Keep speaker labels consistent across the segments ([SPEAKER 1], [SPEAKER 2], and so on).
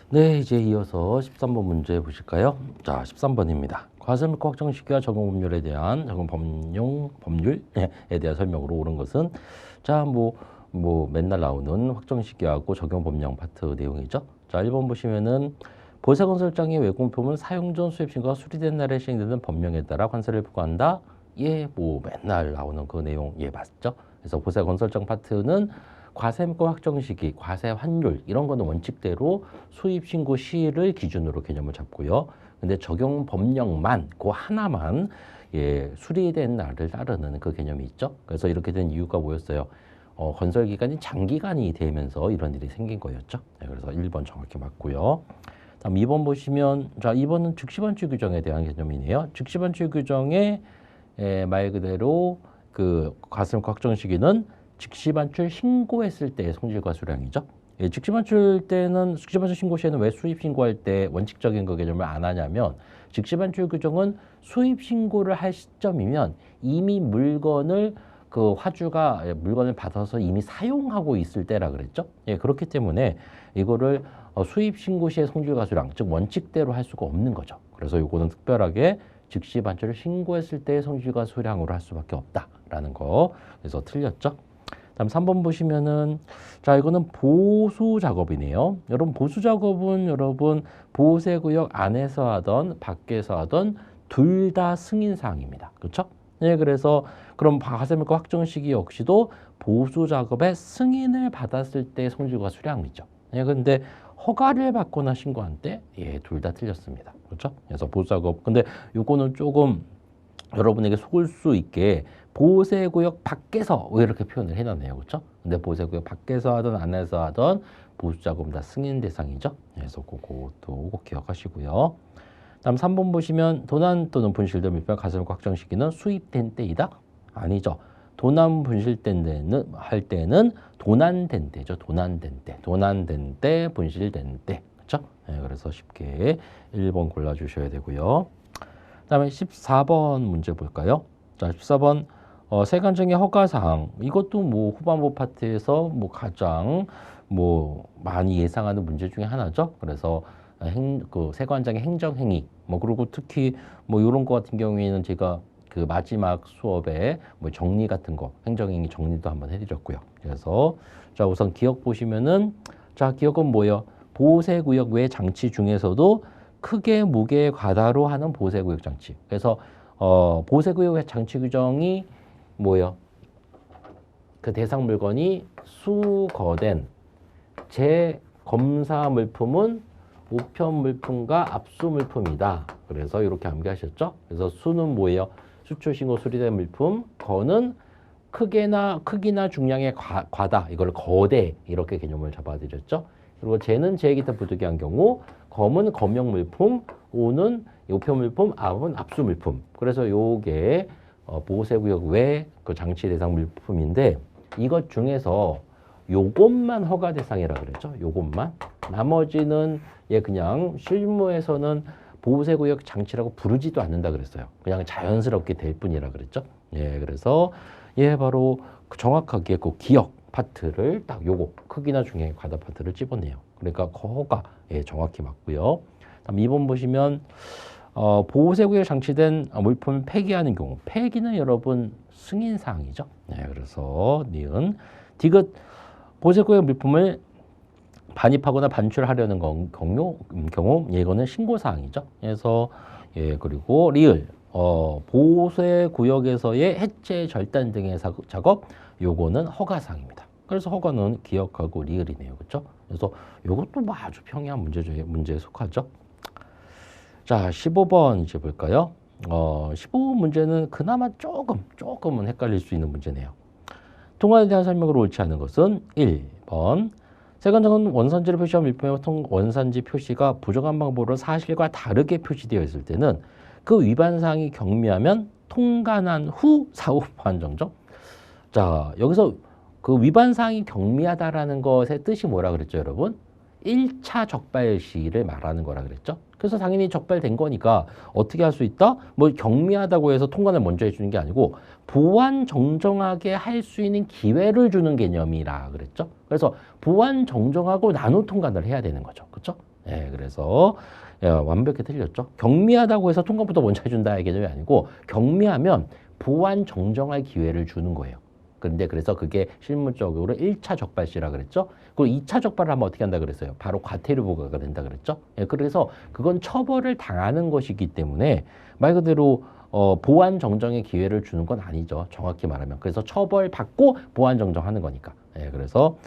[SPEAKER 1] 네, 이제 이어서 13번 문제 보실까요? 자, 13번입니다. 과세물가 확정시기와 적용법률에 대한 법률에 대한 설명으로 옳은 것은 자, 맨날 나오는 확정시기하고 적용법령 파트 내용이죠. 자, 1번 보시면은 보세건설장의 외공품은 사용 전 수입신고가 수리된 날에 시행되는 법령에 따라 관세를 부과한다. 예, 맨날 나오는 그 내용 예 맞죠? 그래서 보세건설장 파트는 과세물가 확정 시기, 과세 환율 이런 거는 원칙대로 수입 신고 시를 기준으로 개념을 잡고요. 근데 적용 법령만 그 하나만 예, 수리된 날을 따르는 그 개념이 있죠. 그래서 이렇게 된 이유가 뭐였어요? 건설 기간이 장기간이 되면서 이런 일이 생긴 거였죠. 네, 그래서 1번 정확히 맞고요. 다음 2번 보시면 자, 2번은 즉시반출 규정에 대한 개념이네요. 즉시반출 규정의 말 그대로 그 과세물가 확정 시기는 즉시반출 신고했을 때의 손실과수량이죠. 예, 즉시반출 신고 시에는 왜 수입 신고할 때 원칙적인 그 개념을 안 하냐면 즉시반출 규정은 수입 신고를 할 시점이면 이미 물건을 그 화주가 물건을 받아서 이미 사용하고 있을 때라 그랬죠. 예, 그렇기 때문에 이거를 수입 신고 시의 손실과수량, 즉 원칙대로 할 수가 없는 거죠. 그래서 이거는 특별하게 즉시 반출을 신고했을 때의 손실과수량으로 할 수밖에 없다라는 거. 그래서 틀렸죠. 다음 3번 보시면은 자, 이거는 보수 작업이네요. 여러분 보수 작업은 여러분 보호세구역 안에서 하던 밖에서 하던 둘 다 승인 사항입니다. 그렇죠? 네, 그래서 그럼 과세물가 확정 시기 역시도 보수 작업의 승인을 받았을 때 손실과수량이죠. 네, 근데 허가를 받거나 신고한 때 예, 둘 다 틀렸습니다. 그렇죠? 그래서 보수 작업. 근데 요거는 조금 여러분에게 속을 수 있게 보호세구역 밖에서 왜 이렇게 표현을 해놨네요. 그렇죠? 근데 보호세구역 밖에서 하든 안에서 하든 보수작업은 다 승인 대상이죠. 그래서 그것도 꼭 기억하시고요. 다음 3번 보시면 도난 또는 분실된 물품 과세물가 확정 시기는 수입된 때이다? 아니죠. 도난 분실된 할 때는 도난된 때죠. 도난된 때, 분실된 때. 그렇죠? 네, 그래서 쉽게 1번 골라주셔야 되고요. 그다음에 14번 문제 볼까요? 자, 14번 세관정의 허가사항. 이것도 후반부 파트에서 가장 많이 예상하는 문제 중에 하나죠. 그래서 그 세관장의 행정행위. 그리고 특히 이런 거 같은 경우에는 제가 그 마지막 수업에 정리 같은 거, 행정행위 정리도 한번 해드렸고요. 그래서 자, 우선 기억 보시면은 자, 기억은 뭐예요? 보호세구역 외 장치 중에서도 크게 무게 과다로 하는 보호세구역 장치. 그래서 보호세구역 장치 규정이 뭐예요? 그 대상 물건이 수거된 재검사 물품은 우편 물품과 압수 물품이다. 그래서 이렇게 암기하셨죠? 그래서 수는 뭐예요? 수출 신고 수리된 물품, 거는 크기나 중량의 과다, 이걸 거대 이렇게 개념을 잡아드렸죠. 그리고 재는 재기타 부득이한 경우, 검은 검역 물품, 오는 우편 물품, 압은 압수 물품. 그래서 요게 보호세구역 외 그 장치 대상 물품인데 이것 중에서 요것만 허가 대상이라 그랬죠. 요것만. 나머지는 그냥 실무에서는 보호세구역 장치라고 부르지도 않는다 그랬어요. 그냥 자연스럽게 될 뿐이라 그랬죠. 예, 그래서 바로 정확하게 그 기억 파트를 딱 요거 크기나 중량의 과다 파트를 집어내요. 그러니까 허가 정확히 맞고요. 다음 2번 보시면 보호세구역에 장치된 물품을 폐기하는 경우, 폐기는 여러분 승인 사항이죠. 네, 그래서 니은 디귿 보호세구역 물품을 반입하거나 반출하려는 경우 이거는 신고 사항이죠. 그래서 그리고 리을 보호세구역에서의 해체 절단 등의 작업 요거는 허가 사항입니다. 그래서 허가는 기억하고 리을이네요. 그렇죠? 그래서 요것도 아주 평이한 문제에 속하죠. 자, 15번 이제 볼까요? 15번 문제는 그나마 조금은 헷갈릴 수 있는 문제네요. 통관에 대한 설명으로 옳지 않은 것은 1번. 세관장은 원산지를 표시한 물품의 원산지 표시가 부정한 방법으로 사실과 다르게 표시되어 있을 때는 그 위반 사항이 경미하면 통관한 후 사후 보완 정정. 자, 여기서 그 위반 사항이 경미하다라는 것의 뜻이 뭐라 그랬죠, 여러분? 1차 적발 시를 말하는 거라 그랬죠. 그래서 당연히 적발된 거니까 어떻게 할 수 있다? 경미하다고 해서 통관을 먼저 해주는 게 아니고 보완 정정하게 할 수 있는 기회를 주는 개념이라 그랬죠. 그래서 보완 정정하고 나눠 통관을 해야 되는 거죠. 그렇죠? 예, 그래서 완벽히 틀렸죠. 경미하다고 해서 통관부터 먼저 해준다의 개념이 아니고 경미하면 보완 정정할 기회를 주는 거예요. 그런데 그래서 그게 실무적으로 1차 적발시라 그랬죠. 그리고 2차 적발을 하면 어떻게 한다 그랬어요. 바로 과태료 부과가 된다 그랬죠. 예, 그래서 그건 처벌을 당하는 것이기 때문에 말 그대로 보완 정정의 기회를 주는 건 아니죠. 정확히 말하면. 그래서 처벌받고 보완 정정하는 거니까. 예, 그래서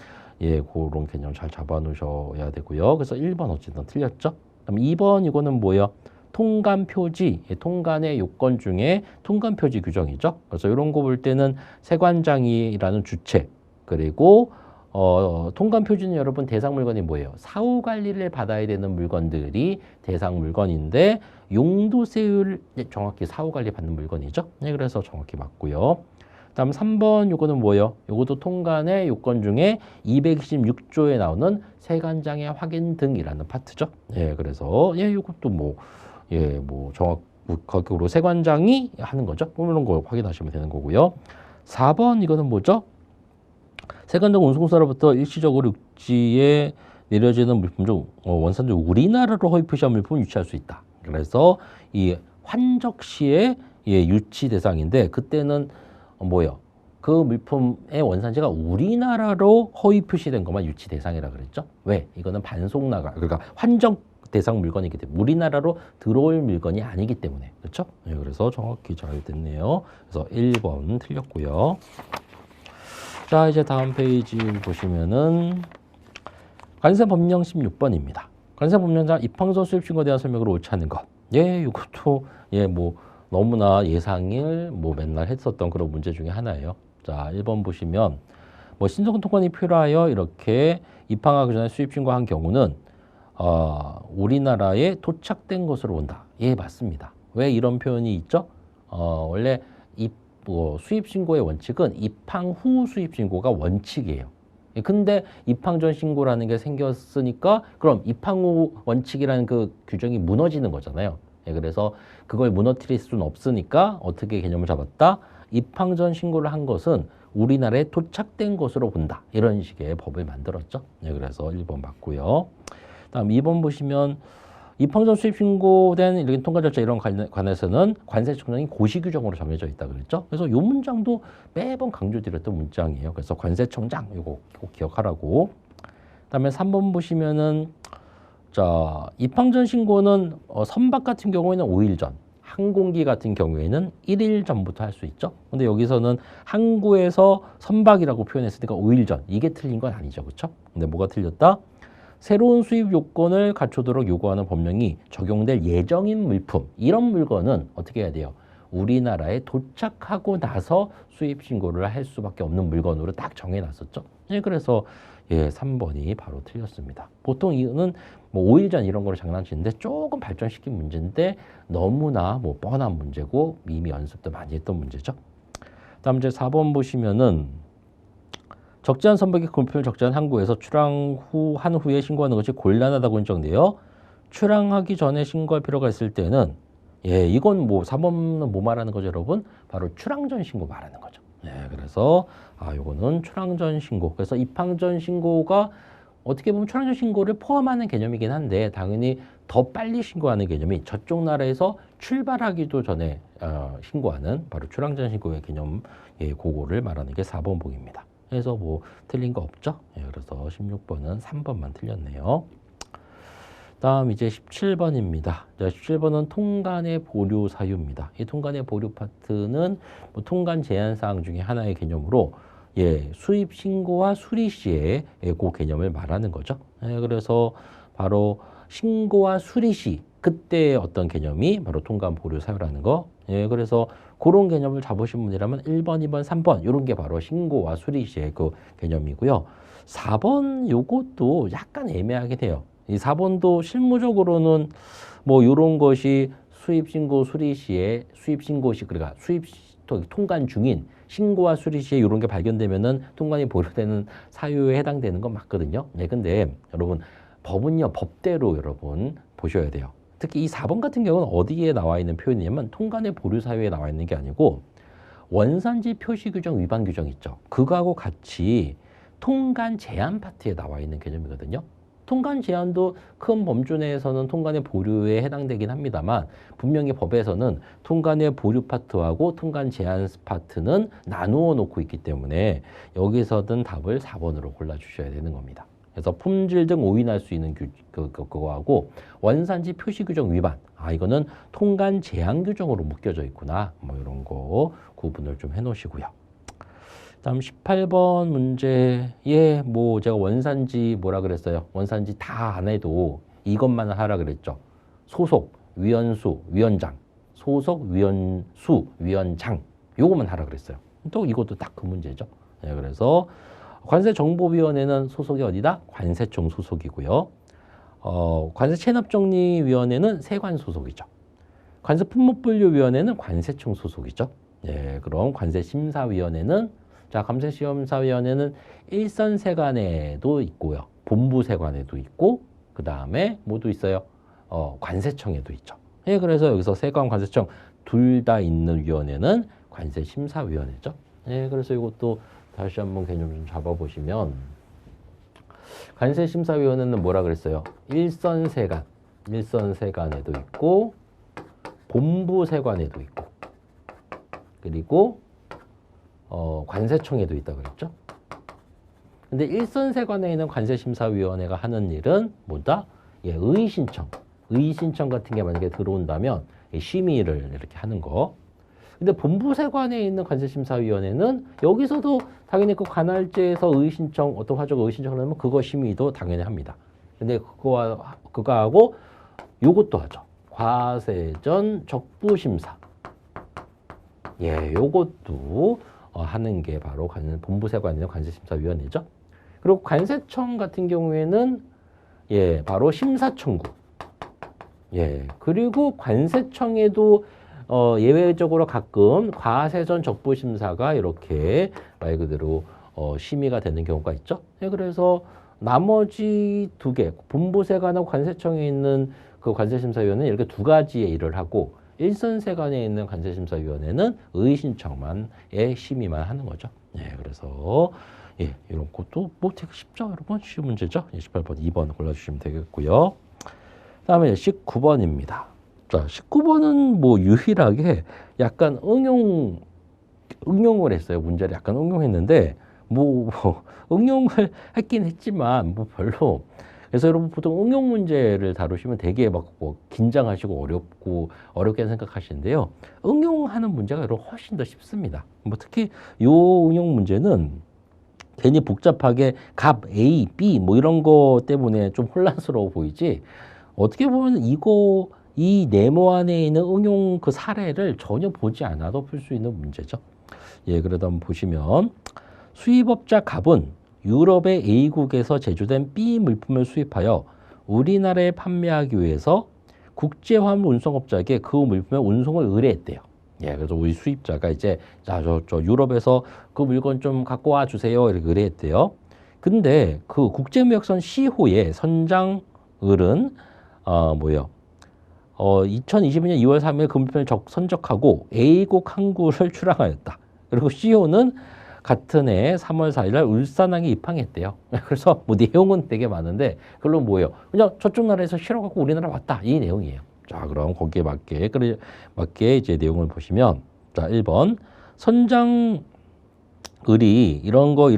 [SPEAKER 1] 예, 그런 개념 잘 잡아 놓으셔야 되고요. 그래서 1번 어쨌든 틀렸죠. 그럼 2번 이거는 뭐예요? 통관 표지, 예, 통관의 요건 중에 통관 표지 규정이죠. 그래서 이런 거 볼 때는 세관장이라는 주체, 그리고 통관 표지는 여러분 대상 물건이 뭐예요? 사후 관리를 받아야 되는 물건들이 대상 물건인데 용도세율 정확히 사후 관리 받는 물건이죠. 네, 그래서 정확히 맞고요. 다음 3번 요거는 뭐예요? 요것도 통관의 요건 중에 226조에 나오는 세관장의 확인 등이라는 파트죠. 예, 그래서 예, 요것도 뭐 예, 뭐 정확적으로 세관장이 하는 거죠. 이런 거 확인하시면 되는 거고요. 4번 이거는 뭐죠? 세관장 운송사로부터 일시적으로 육지에 내려지는 물품 중 원산 중 우리나라로 허위 표시한 물품을 유치할 수 있다. 그래서 이 환적 시에 예, 유치 대상인데 그때는 뭐예요? 그 물품의 원산지가 우리나라로 허위 표시된 것만 유치 대상이라 그랬죠. 왜? 이거는 반송 나가 그러니까 환적 대상 물건이기 때문에 우리나라로 들어올 물건이 아니기 때문에 그렇죠? 네, 그래서 정확히 잘 됐네요. 그래서 1번 틀렸고요. 자, 이제 다음 페이지 보시면은 관세법령 16번입니다. 관세법령자 입항전 수입신고에 대한 설명으로 옳지 않은 것. 예, 이것도 예, 뭐 너무나 예상일 뭐 맨날 했었던 그런 문제 중에 하나예요. 자, 1번 보시면 뭐 신속 통관이 필요하여 이렇게 입항하기 전에 수입신고한 경우는 우리나라에 도착된 것으로 본다. 예, 맞습니다. 왜 이런 표현이 있죠? 원래 수입신고의 원칙은 입항 후 수입신고가 원칙이에요. 근데 입항 전 신고라는 게 생겼으니까 그럼 입항 후 원칙이라는 그 규정이 무너지는 거잖아요. 예, 그래서 그걸 무너뜨릴 수는 없으니까 어떻게 개념을 잡았다? 입항 전 신고를 한 것은 우리나라에 도착된 것으로 본다. 이런 식의 법을 만들었죠. 예, 그래서 1번 맞고요. 다음 2번 보시면 입항 전 수입 신고된 이런 통관 절차 이런 관해서는 관세청장이 고시 규정으로 정해져 있다 그랬죠. 그래서 이 문장도 매번 강조드렸던 문장이에요. 그래서 관세청장 이거 꼭 기억하라고. 그다음에 3번 보시면은 자 입항 전 신고는 선박 같은 경우에는 5일 전, 항공기 같은 경우에는 1일 전부터 할 수 있죠. 근데 여기서는 항구에서 선박이라고 표현했으니까 5일 전 이게 틀린 건 아니죠, 그렇죠? 근데 뭐가 틀렸다? 새로운 수입 요건을 갖추도록 요구하는 법령이 적용될 예정인 물품 이런 물건은 어떻게 해야 돼요? 우리나라에 도착하고 나서 수입 신고를 할 수밖에 없는 물건으로 딱 정해놨었죠. 예, 그래서 예, 3번이 바로 틀렸습니다. 보통 이거는 뭐 5일 전 이런 거로 장난치는데 조금 발전시킨 문제인데 너무나 뭐 뻔한 문제고 이미 연습도 많이 했던 문제죠. 다음 이제 4번 보시면은 적재한 선박이 금품을 적재한 항구에서 한 후에 신고하는 것이 곤란하다고 인정되어 출항하기 전에 신고할 필요가 있을 때는 예, 이건 뭐 4번은 뭐 말하는 거죠, 여러분? 바로 출항 전 신고 말하는 거죠. 예, 그래서 요거는 출항 전 신고. 그래서 입항 전 신고가 어떻게 보면 출항 전 신고를 포함하는 개념이긴 한데 당연히 더 빨리 신고하는 개념이 저쪽 나라에서 출발하기도 전에 신고하는 바로 출항 전 신고의 개념 예, 그거를 말하는 게 4번 보기입니다. 그래서 뭐 틀린 거 없죠? 예, 그래서 16번은 3번만 틀렸네요. 다음 이제 17번입니다. 17번은 통관의 보류 사유입니다. 이 통관의 보류 파트는 뭐 통관 제한 사항 중에 하나의 개념으로 예, 수입 신고와 수리 시에 예, 그 개념을 말하는 거죠. 예, 그래서 바로 신고와 수리 시 그때의 어떤 개념이 바로 통관 보류 사유라는 거. 예, 그래서 그런 개념을 잡으신 분이라면 1번, 2번, 3번 이런 게 바로 신고와 수리 시의 그 개념이고요. 4번 요것도 약간 애매하게 돼요. 이 4번도 실무적으로는 뭐 이런 것이 수입 신고 수리 시에 수입 신고 시 그러니까 수입 통관 중인 신고와 수리 시에 이런 게 발견되면은 통관이 보류되는 사유에 해당되는 건 맞거든요. 네, 근데 여러분 법은요 법대로 여러분 보셔야 돼요. 특히 이 4번 같은 경우는 어디에 나와 있는 표현이냐면 통관의 보류 사유에 나와 있는 게 아니고 원산지 표시 규정 위반 규정 있죠. 그거하고 같이 통관 제한 파트에 나와 있는 개념이거든요. 통관 제한도 큰 범주 내에서는 통관의 보류에 해당되긴 합니다만 분명히 법에서는 통관의 보류 파트하고 통관 제한 파트는 나누어 놓고 있기 때문에 여기서든 답을 4번으로 골라주셔야 되는 겁니다. 그래서 품질 등 오인할 수 있는 그거하고 원산지 표시 규정 위반. 이거는 통관 제한 규정으로 묶여져 있구나. 뭐 이런 거 구분을 좀 해놓으시고요. 다음 18번 문제에 뭐 제가 원산지 뭐라 그랬어요? 원산지 다 안 해도 이것만 하라 그랬죠. 소속, 위원수, 위원장, 소속, 위원수, 위원장 요것만 하라 그랬어요. 또 이것도 딱 그 문제죠. 네, 그래서 관세정보위원회는 소속이 어디다? 관세청 소속이고요. 관세체납정리위원회는 세관 소속이죠. 관세품목분류위원회는 관세청 소속이죠. 예, 그럼 관세심사위원회는 자, 감세시험사위원회는 일선세관에도 있고요. 본부세관에도 있고 그 다음에 뭐도 있어요? 관세청에도 있죠. 예, 그래서 여기서 세관, 관세청 둘 다 있는 위원회는 관세심사위원회죠. 예, 그래서 이것도 다시 한번 개념 좀 잡아보시면 관세심사위원회는 뭐라 그랬어요? 일선세관에도 있고 본부세관에도 있고 그리고 관세청에도 있다 그랬죠. 근데 일선세관에 있는 관세심사위원회가 하는 일은 뭐다? 예, 의의신청. 의의신청 같은 게 만약에 들어온다면 심의를 이렇게 하는 거. 근데 본부세관에 있는 관세심사위원회는 여기서도 당연히 그 관할제에서 의의신청, 어떤 화적 의의신청을 하면 그거 심의도 당연히 합니다. 근데 그거하고 요것도 하죠. 과세전 적부심사. 예, 요것도 하는 게 바로 본부세관이나 관세심사위원회죠. 그리고 관세청 같은 경우에는 예, 바로 심사청구. 예, 그리고 관세청에도 예외적으로 가끔 과세전 적부심사가 이렇게 말 그대로 심의가 되는 경우가 있죠. 예, 그래서 나머지 두 개, 본부세관하고 관세청에 있는 그 관세심사위원회는 이렇게 두 가지의 일을 하고 일선세관에 있는 관세심사위원회는 의의신청만의 심의만 하는 거죠. 예, 그래서 예, 이런 것도 뭐 되게 쉽죠, 여러분. 쉬운 문제죠. 18번, 2번 골라주시면 되겠고요. 다음에 19번입니다. 자, 19번은 뭐 유일하게 약간 응용을 했어요. 문제를 약간 응용했는데 뭐 응용을 했긴 했지만 뭐 별로. 그래서 여러분 보통 응용 문제를 다루시면 되게 막 뭐 긴장하시고 어렵게 생각하시는데요. 응용하는 문제가 여러분 훨씬 더 쉽습니다. 뭐 특히 요 응용 문제는 괜히 복잡하게 값 A, B 뭐 이런 거 때문에 좀 혼란스러워 보이지. 어떻게 보면 이 네모 안에 있는 응용 그 사례를 전혀 보지 않아도 풀 수 있는 문제죠. 예, 그러다 한번 보시면 수입업자 갑은 유럽의 A국에서 제조된 B 물품을 수입하여 우리나라에 판매하기 위해서 국제화물 운송업자에게 그 물품의 운송을 의뢰했대요. 예, 그래서 우리 수입자가 이제 자, 저 유럽에서 그 물건 좀 갖고 와 주세요. 이렇게 의뢰했대요. 근데 그 국제무역선 C호의 선장을은 2022년 2월 3일 그 물품을 선적하고 A국 항구를 출항하였다. 그리고 C호는 같은 해 3월 4일 날 울산항에 입항했대요. 그래서 뭐 내용은 되게 많은데 그걸로 뭐예요? 그냥 저쪽 나라에서 실어갖고 우리나라 왔다. 이 내용이에요. 자, 그럼 거기에 맞게 이제 내용을 보시면 자, 1번 선장을이 이런 거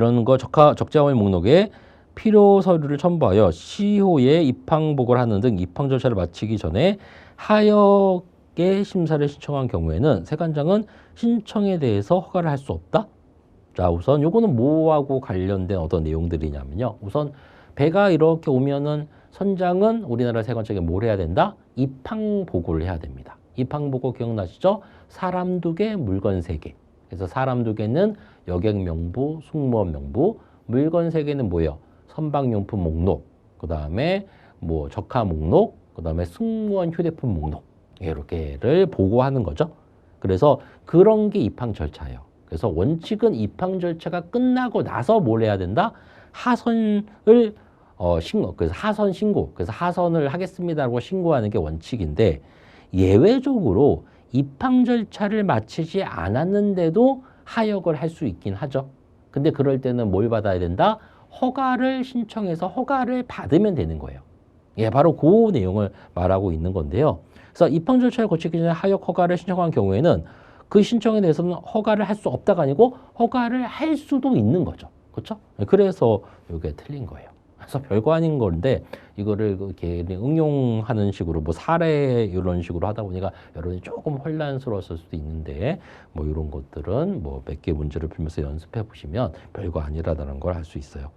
[SPEAKER 1] 적재화물 목록에 필요 서류를 첨부하여 C호에 입항 보고를 하는 등 입항 절차를 마치기 전에 하역의 심사를 신청한 경우에는 세관장은 신청에 대해서 허가를 할 수 없다. 자, 우선 요거는 뭐하고 관련된 어떤 내용들이냐면요. 우선 배가 이렇게 오면은 선장은 우리나라 세관청에 뭘 해야 된다? 입항 보고를 해야 됩니다. 입항 보고 기억나시죠? 사람 2개, 물건 3개. 그래서 사람 2개는 여객 명부, 승무원 명부, 물건 3개는 뭐예요? 선박용품 목록, 그 다음에 뭐 적하 목록, 그 다음에 승무원 휴대폰 목록 이렇게를 보고하는 거죠. 그래서 그런 게 입항 절차예요. 그래서 원칙은 입항 절차가 끝나고 나서 뭘 해야 된다? 하선을 그래서 하선 신고, 그래서 하선을 하겠습니다라고 신고하는 게 원칙인데 예외적으로 입항 절차를 마치지 않았는데도 하역을 할 수 있긴 하죠. 근데 그럴 때는 뭘 받아야 된다? 허가를 신청해서 허가를 받으면 되는 거예요. 예, 바로 그 내용을 말하고 있는 건데요. 그래서 입항 절차를 거치기 전에 하역 허가를 신청한 경우에는 그 신청에 대해서는 허가를 할 수 없다가 아니고 허가를 할 수도 있는 거죠. 그렇죠? 그래서 이게 틀린 거예요. 그래서 별거 아닌 건데 이거를 이렇게 응용하는 식으로 뭐 사례 이런 식으로 하다 보니까 여러분이 조금 혼란스러웠을 수도 있는데 뭐 이런 것들은 뭐 몇 개 문제를 풀면서 연습해 보시면 별거 아니라는 걸 알 수 있어요.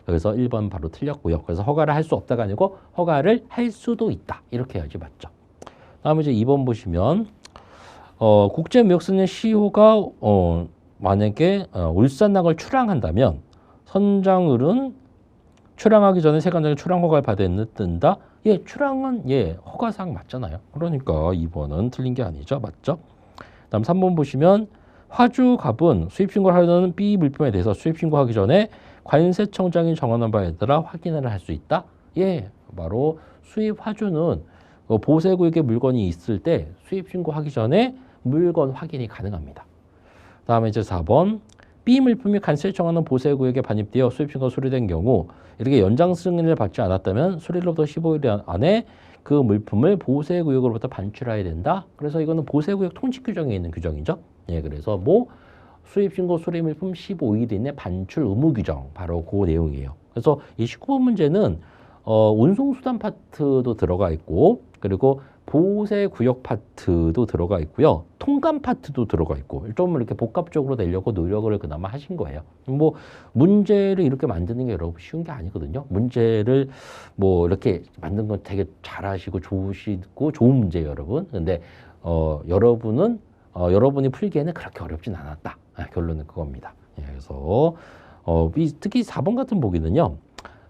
[SPEAKER 1] 그래서 1번 바로 틀렸고요. 그래서 허가를 할 수 없다가 아니고 허가를 할 수도 있다. 이렇게 해야지 맞죠. 다음에 이제 2번 보시면 국제무역선의 시효가 만약에 울산항을 출항한다면 선장을은 출항하기 전에 세관장에 출항 허가를 받아야 된다. 예, 출항은 예 허가사항 맞잖아요. 그러니까 2번은 틀린 게 아니죠. 맞죠? 다음 3번 보시면 화주갑은 수입신고를 하려는 B 물품에 대해서 수입신고하기 전에 관세청장이 정하는 바에 따라 확인을 할 수 있다. 예, 바로 수입 화주는 보세구역에 물건이 있을 때 수입신고하기 전에 물건 확인이 가능합니다. 다음에 이제 4번 B 물품이 관세를 정하는 보세구역에 반입되어 수입신고가 수리된 경우 이렇게 연장 승인을 받지 않았다면 수리로부터 15일 안에 그 물품을 보세구역으로부터 반출해야 된다. 그래서 이거는 보세구역 통치 규정에 있는 규정이죠. 예, 그래서 뭐 수입신고 수리 물품 15일 이내 반출 의무 규정 바로 그 내용이에요. 그래서 이 19번 문제는 운송수단 파트도 들어가 있고 그리고 보세구역 파트도 들어가 있고요. 통관 파트도 들어가 있고 좀 이렇게 복합적으로 내려고 노력을 그나마 하신 거예요. 뭐 문제를 이렇게 만드는 게 여러분 쉬운 게 아니거든요. 문제를 뭐 이렇게 만든 건 되게 잘하시고 좋으시고 좋은 문제예요, 여러분. 근데 여러분이 풀기에는 그렇게 어렵진 않았다. 결론은 그겁니다. 예, 그래서 특히 4번 같은 보기는요.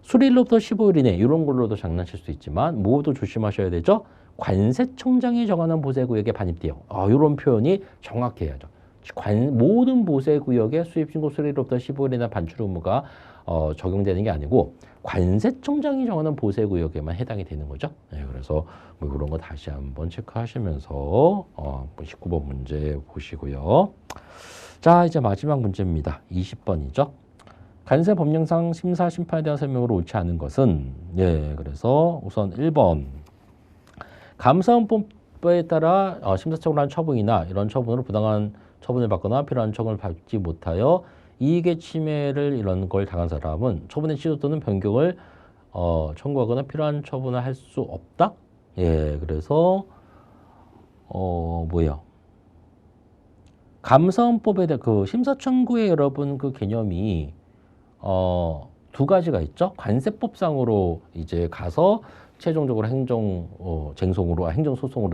[SPEAKER 1] 수리일로부터 15일 이내 이런 걸로도 장난칠 수 있지만 뭐도 조심하셔야 되죠. 관세청장이 정하는 보세구역에 반입돼요. 이런 표현이 정확해야죠. 모든 보세구역에 수입신고 수리일로부터 15일 이내 반출 의무가 적용되는 게 아니고 관세청장이 정하는 보세구역에만 해당이 되는 거죠. 네, 그래서 뭐 그런 거 다시 한번 체크하시면서 19번 문제 보시고요. 자, 이제 마지막 문제입니다. 20번이죠. 관세 법령상 심사 심판에 대한 설명으로 옳지 않은 것은 예, 그래서 우선 1번 감사원법에 따라 심사청구를 한 처분이나 이런 처분으로 부당한 처분을 받거나 필요한 처분을 받지 못하여 이익의 침해를 이런 걸 당한 사람은 처분의 취소 또는 변경을 청구하거나 필요한 처분을 할 수 없다. 예, 그래서 뭐야? 감사원법에 대한 그 심사청구의 여러분 그 개념이 두 가지가 있죠. 관세법상으로 이제 가서 최종적으로 행정소송으로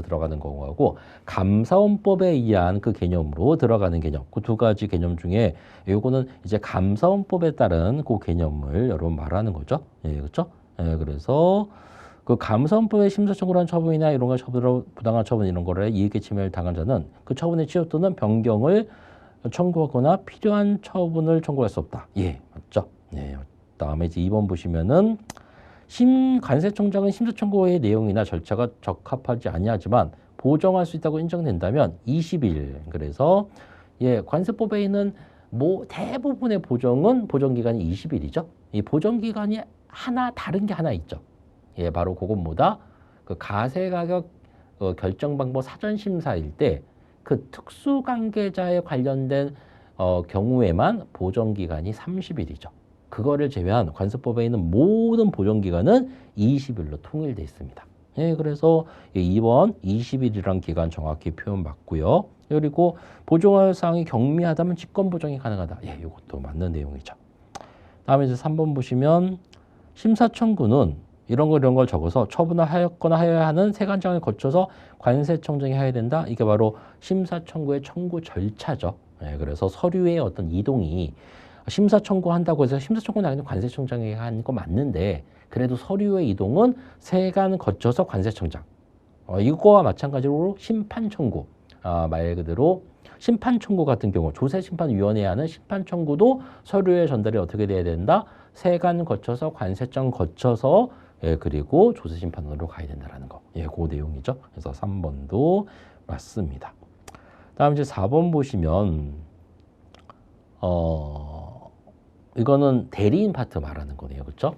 [SPEAKER 1] 들어가는 경우하고 감사원법에 의한 그 개념으로 들어가는 개념. 그 두 가지 개념 중에 요거는 이제 감사원법에 따른 그 개념을 여러분 말하는 거죠. 예, 그렇죠? 예, 그래서 그 감사원법의 심사청구를 한 처분이나 이런 걸 처분으로 부당한 처분 이런 거를 이익의 침해를 당한 자는 그 처분의 취소 또는 변경을 청구하거나 필요한 처분을 청구할 수 없다. 예, 맞죠? 네. 다음에 이제 2번 보시면은 관세청장은 심사청구의 내용이나 절차가 적합하지 아니하지만 보정할 수 있다고 인정된다면 20일. 그래서 예, 관세법에 있는 뭐 대부분의 보정은 보정 기간이 20일이죠. 이 보정 기간이 다른 게 하나 있죠. 예, 바로 그건 뭐다? 그 가세 가격 결정 방법 사전 심사일 때 그 특수 관계자에 관련된 경우에만 보정 기간이 30일이죠. 그거를 제외한 관세법에 있는 모든 보정 기간은 20일로 통일돼 있습니다. 예, 그래서 2번 20일이란 기간 정확히 표현 맞고요. 그리고 보정할 사항이 경미하다면 직권 보정이 가능하다. 예, 이것도 맞는 내용이죠. 다음에 이제 3번 보시면 심사 청구는 이런 걸 적어서 처분을 하였거나 하여야 하는 세관장을 거쳐서 관세청장이 해야 된다. 이게 바로 심사 청구의 청구 절차죠. 예, 그래서 서류의 어떤 이동이 심사 청구한다고 해서 심사 청구는 아니고 관세청장이 한 거 맞는데 그래도 서류의 이동은 세관 거쳐서 관세청장. 이거와 마찬가지로 심판 청구. 말 그대로 심판 청구 같은 경우 조세심판위원회에 하는 심판 청구도 서류의 전달이 어떻게 돼야 된다? 세관 거쳐서 관세청 거쳐서 예, 그리고 조세심판으로 가야 된다는 거. 예, 그 내용이죠. 그래서 3번도 맞습니다. 다음 이제 4번 보시면 이거는 대리인 파트 말하는 거네요. 그렇죠?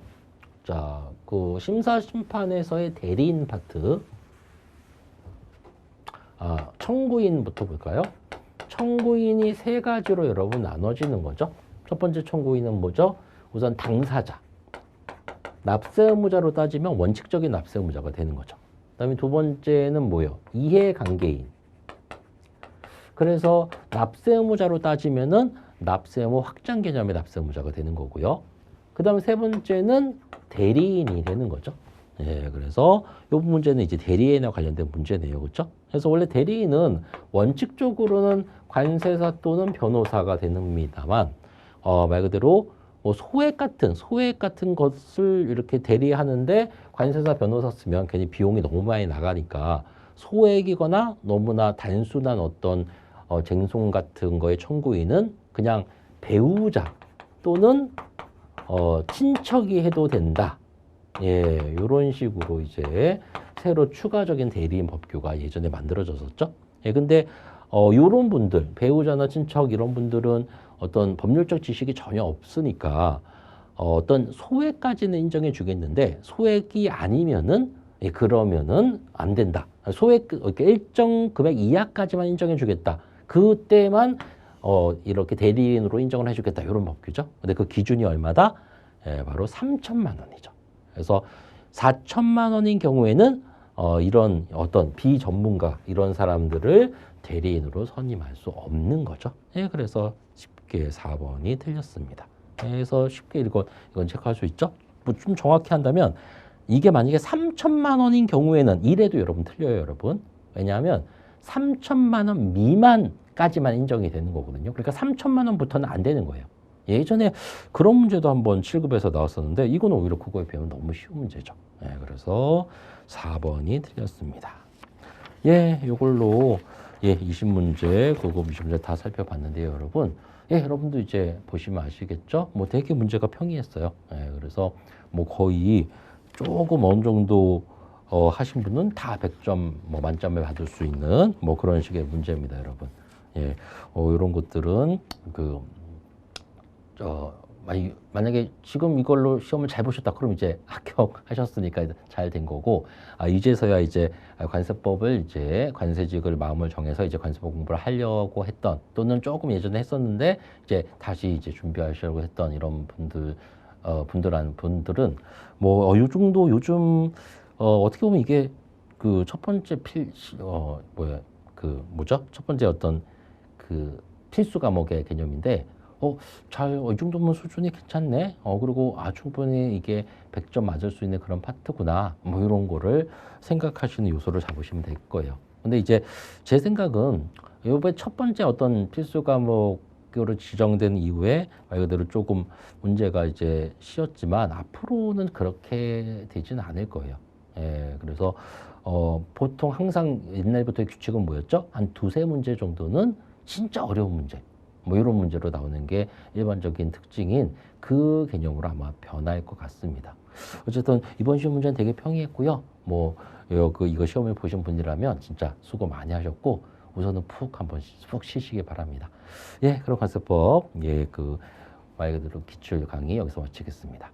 [SPEAKER 1] 자, 그 심사 심판에서의 대리인 파트. 청구인부터 볼까요? 청구인이 세 가지로 여러분 나눠지는 거죠. 첫 번째 청구인은 뭐죠? 우선 당사자. 납세 의무자로 따지면 원칙적인 납세 의무자가 되는 거죠. 그다음에 두 번째는 뭐예요? 이해관계인. 그래서 납세 의무자로 따지면은 납세 의무 확장 개념의 납세 의무자가 되는 거고요. 그다음에 세 번째는 대리인이 되는 거죠. 예, 그래서 이 문제는 이제 대리인과 관련된 문제네요. 그렇죠? 그래서 원래 대리인은 원칙적으로는 관세사 또는 변호사가 됩니다만 말 그대로 뭐 소액 같은 것을 이렇게 대리하는데 관세사 변호사 쓰면 괜히 비용이 너무 많이 나가니까 소액이거나 너무나 단순한 어떤 쟁송 같은 거의 청구인은 그냥 배우자 또는 친척이 해도 된다. 예, 이런 식으로 이제 새로 추가적인 대리인 법규가 예전에 만들어졌었죠. 예, 근데 요런 분들, 배우자나 친척 이런 분들은 어떤 법률적 지식이 전혀 없으니까 어떤 소액까지는 인정해 주겠는데 소액이 아니면은 예, 그러면은 안 된다. 소액 이렇게 일정 금액 이하까지만 인정해 주겠다. 그때만 이렇게 대리인으로 인정을 해주겠다. 이런 법규죠. 근데 그 기준이 얼마다? 예, 바로 3천만 원이죠. 그래서 4천만 원인 경우에는 이런 어떤 비전문가 이런 사람들을 대리인으로 선임할 수 없는 거죠. 예, 그래서 쉽게 4번이 틀렸습니다. 그래서 쉽게 이건 체크할 수 있죠. 뭐 좀 정확히 한다면 이게 만약에 3천만 원인 경우에는 이래도 여러분 틀려요, 여러분. 왜냐하면 3천만 원 미만까지만 인정이 되는 거거든요. 그러니까 3천만 원부터는 안 되는 거예요. 예전에 그런 문제도 한번 7급에서 나왔었는데 이거는 오히려 국어에 비하면 너무 쉬운 문제죠. 예, 그래서 4번이 틀렸습니다. 예, 이걸로 20문제, 국어 20문제 다 살펴봤는데요, 여러분. 예, 여러분도 이제 보시면 아시겠죠? 뭐 되게 문제가 평이했어요. 예, 그래서 뭐 거의 조금 어느 정도 하신 분은 다 100점 뭐 만점을 받을 수 있는 뭐 그런 식의 문제입니다, 여러분. 예, 이런 것들은 만약에 지금 이걸로 시험을 잘 보셨다, 그럼 이제 합격하셨으니까 잘 된 거고, 이제서야 이제 관세법을 이제 관세직을 마음을 정해서 이제 관세법 공부를 하려고 했던, 또는 조금 예전에 했었는데 이제 다시 이제 준비하시려고 했던 이런 분들은 뭐 요 정도 요즘 어떻게 보면 이게 그 첫 번째 첫 번째 어떤 그 필수 과목의 개념인데 이 정도면 수준이 괜찮네. 그리고 충분히 이게 100점 맞을 수 있는 그런 파트구나. 뭐 이런 거를 생각하시는 요소를 잡으시면 될 거예요. 근데 이제 제 생각은 이번에 첫 번째 어떤 필수 과목으로 지정된 이후에 말 그대로 조금 문제가 이제 쉬웠지만 앞으로는 그렇게 되지는 않을 거예요. 예, 그래서 보통 항상 옛날부터의 규칙은 뭐였죠? 한 두세 문제 정도는 진짜 어려운 문제. 뭐 이런 문제로 나오는 게 일반적인 특징인 그 개념으로 아마 변할 것 같습니다. 어쨌든 이번 시험 문제는 되게 평이했고요. 뭐 이거 시험을 보신 분이라면 진짜 수고 많이 하셨고 우선은 푹 쉬시기 바랍니다. 예, 그럼 관세법 말 그대로 기출 강의 여기서 마치겠습니다.